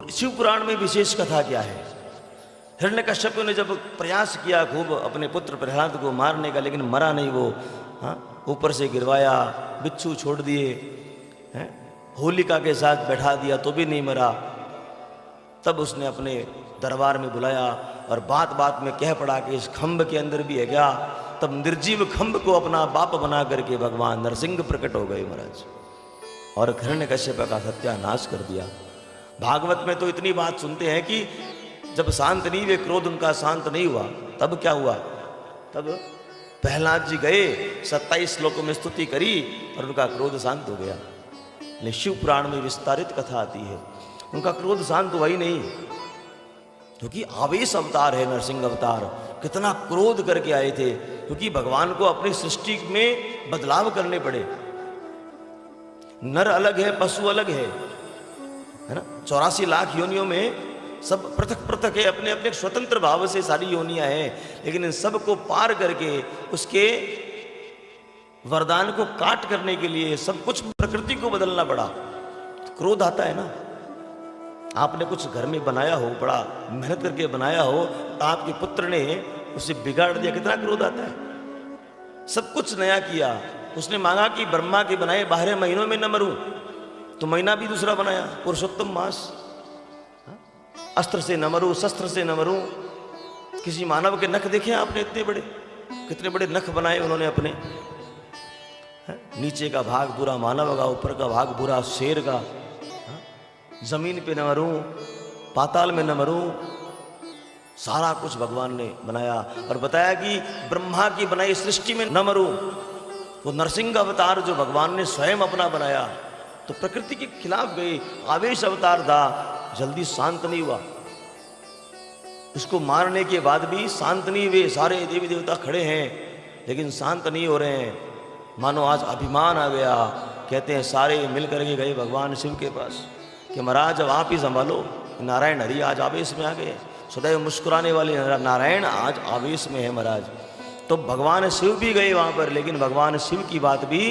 शिव पुराण में विशेष कथा क्या है? हिरण्यकश्यप ने जब प्रयास किया खूब अपने पुत्र प्रहलाद को मारने का, लेकिन मरा नहीं वो। हाँ, ऊपर से गिरवाया, बिच्छू छोड़ दिए, हैं, होलिका के साथ बैठा दिया तो भी नहीं मरा। तब उसने अपने दरबार में बुलाया और बात बात में कह पड़ा कि इस खंभ के अंदर भी है क्या। तब निर्जीव खंभ को अपना बाप बना करके भगवान नरसिंह प्रकट हो गए महाराज, और हिरण्यकश्यप का सत्यानाश कर दिया। भागवत में तो इतनी बात सुनते हैं कि जब शांत नहीं हुए, क्रोध उनका शांत नहीं हुआ, तब क्या हुआ? तब प्रहलाद जी गए, 27 श्लोकों में स्तुति करी और उनका क्रोध शांत हो गया। लेकिन शिव पुराण में विस्तारित कथा आती है, उनका क्रोध शांत हुआ ही नहीं, क्योंकि आवेश अवतार है नरसिंह अवतार। कितना क्रोध करके आए थे, क्योंकि भगवान को अपनी सृष्टि में बदलाव करने पड़े। नर अलग है, पशु अलग है ना। 84 लाख योनियों में सब पृथक पृथक है, अपने अपने स्वतंत्र भाव से सारी योनियां हैं, लेकिन इन सब को पार करके उसके वरदान को काट करने के लिए सब कुछ प्रकृति को बदलना पड़ा। तो क्रोध आता है ना। आपने कुछ घर में बनाया हो, बड़ा मेहनत करके बनाया हो, तो आपके पुत्र ने उसे बिगाड़ दिया, कितना क्रोध आता है। सब कुछ नया किया, उसने मांगा कि ब्रह्मा के बनाए 12 महीनों में न मरूं, तो महीना भी दूसरा बनाया, पुरुषोत्तम मास। अस्त्र से न मरूं, शस्त्र से न मरूं। किसी मानव के नख देखे आपने इतने बड़े? कितने बड़े नख बनाए उन्होंने अपने। नीचे का भाग पूरा मानव का, ऊपर का भाग पूरा शेर का। जमीन पे न मरूं, पाताल में न मरूं, सारा कुछ भगवान ने बनाया और बताया कि ब्रह्मा की बनाई सृष्टि में न मरूं। वो नरसिंह अवतार जो भगवान ने स्वयं अपना बनाया, तो प्रकृति के खिलाफ गए, आवेश अवतार था, जल्दी शांत नहीं हुआ। उसको मारने के बाद भी शांत नहीं हुए। सारे देवी देवता खड़े हैं लेकिन शांत नहीं हो रहे हैं, मानो आज अभिमान आ गया। कहते हैं सारे मिलकर के गए भगवान शिव के पास कि महाराज अब आप ही संभालो। नारायण हरि आज आवेश में आ गए, सदैव मुस्कुराने वाले नारायण आज आवेश में है महाराज। तो भगवान शिव भी गए वहां पर, लेकिन भगवान शिव की बात भी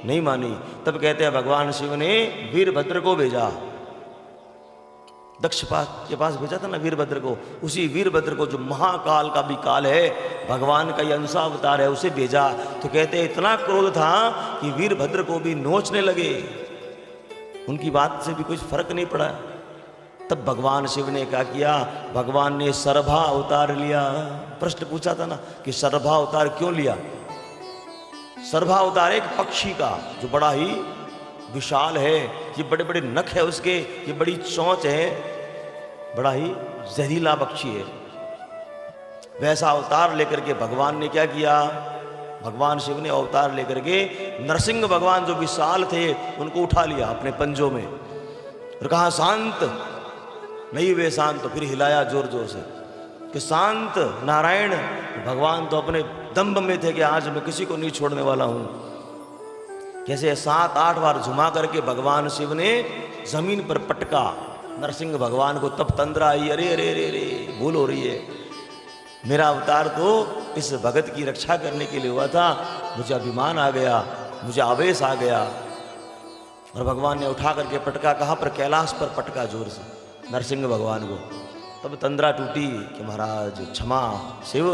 नहीं मानी। तब कहते हैं भगवान शिव ने वीरभद्र को भेजा, दक्ष के पास भेजा था ना वीरभद्र को। उसी वीरभद्र को, जो महाकाल का भी काल है, भगवान का ये अंशावतार है, उसे भेजा। तो कहते हैं इतना क्रोध था कि वीरभद्र को भी नोचने लगे, उनकी बात से भी कुछ फर्क नहीं पड़ा। तब भगवान शिव ने क्या किया? भगवान ने सर्भा अवतार लिया। प्रश्न पूछा था ना कि सर्भा अवतार क्यों लिया? सर्भा अवतार एक पक्षी का जो बड़ा ही विशाल है, ये बड़े बड़े नख है उसके, ये बड़ी चोंच है, बड़ा ही जहरीला पक्षी है। वैसा अवतार लेकर के भगवान ने क्या किया? भगवान शिव ने अवतार लेकर के नरसिंह भगवान जो विशाल थे उनको उठा लिया अपने पंजों में और कहा शांत। नहीं हुए शांत, तो फिर हिलाया जोर जोर से कि शांत नारायण। भगवान तो अपने दंभ में थे कि आज मैं किसी को नहीं छोड़ने वाला हूं। कैसे 7-8 बार झुमा करके भगवान शिव ने जमीन पर पटका नरसिंह भगवान को। तब तंद्रा आई, अरे अरे अरे अरे भूल हो रही है, मेरा अवतार तो इस भगत की रक्षा करने के लिए हुआ था, मुझे अभिमान आ गया, मुझे आवेश आ गया। और भगवान ने उठा करके पटका, कहाँ पर? कैलाश पर पटका जोर से नरसिंह भगवान को। तब तंद्रा टूटी कि महाराज क्षमा शिव,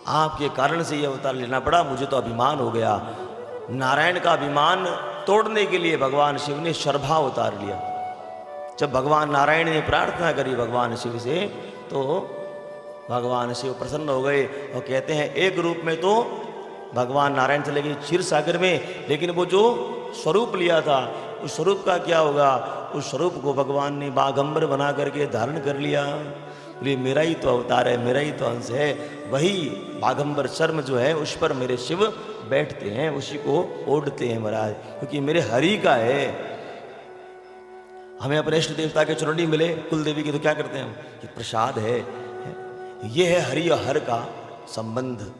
आपके कारण से ये अवतार लेना पड़ा, मुझे तो अभिमान हो गया। नारायण का अभिमान तोड़ने के लिए भगवान शिव ने शर्भा अवतार लिया। जब भगवान नारायण ने प्रार्थना करी भगवान शिव से, तो भगवान शिव प्रसन्न हो गए और कहते हैं एक रूप में तो भगवान नारायण चले गए क्षीर सागर में, लेकिन वो जो स्वरूप लिया था उस स्वरूप का क्या होगा? उस स्वरूप को भगवान ने बागंबर बना करके धारण कर लिया। बोलिए मेरा ही तो अवतार है, मेरा ही तो अंश है। वही बागंबर शर्म जो है उस पर मेरे शिव बैठते हैं, उसी को ओढ़ते हैं महाराज, क्योंकि मेरे हरि का है। हमें अपने इष्ट देवता के चुनरी मिले, कुल देवी की, तो क्या करते हैं हम? ये प्रसाद है। ये है हरि और हर का संबंध।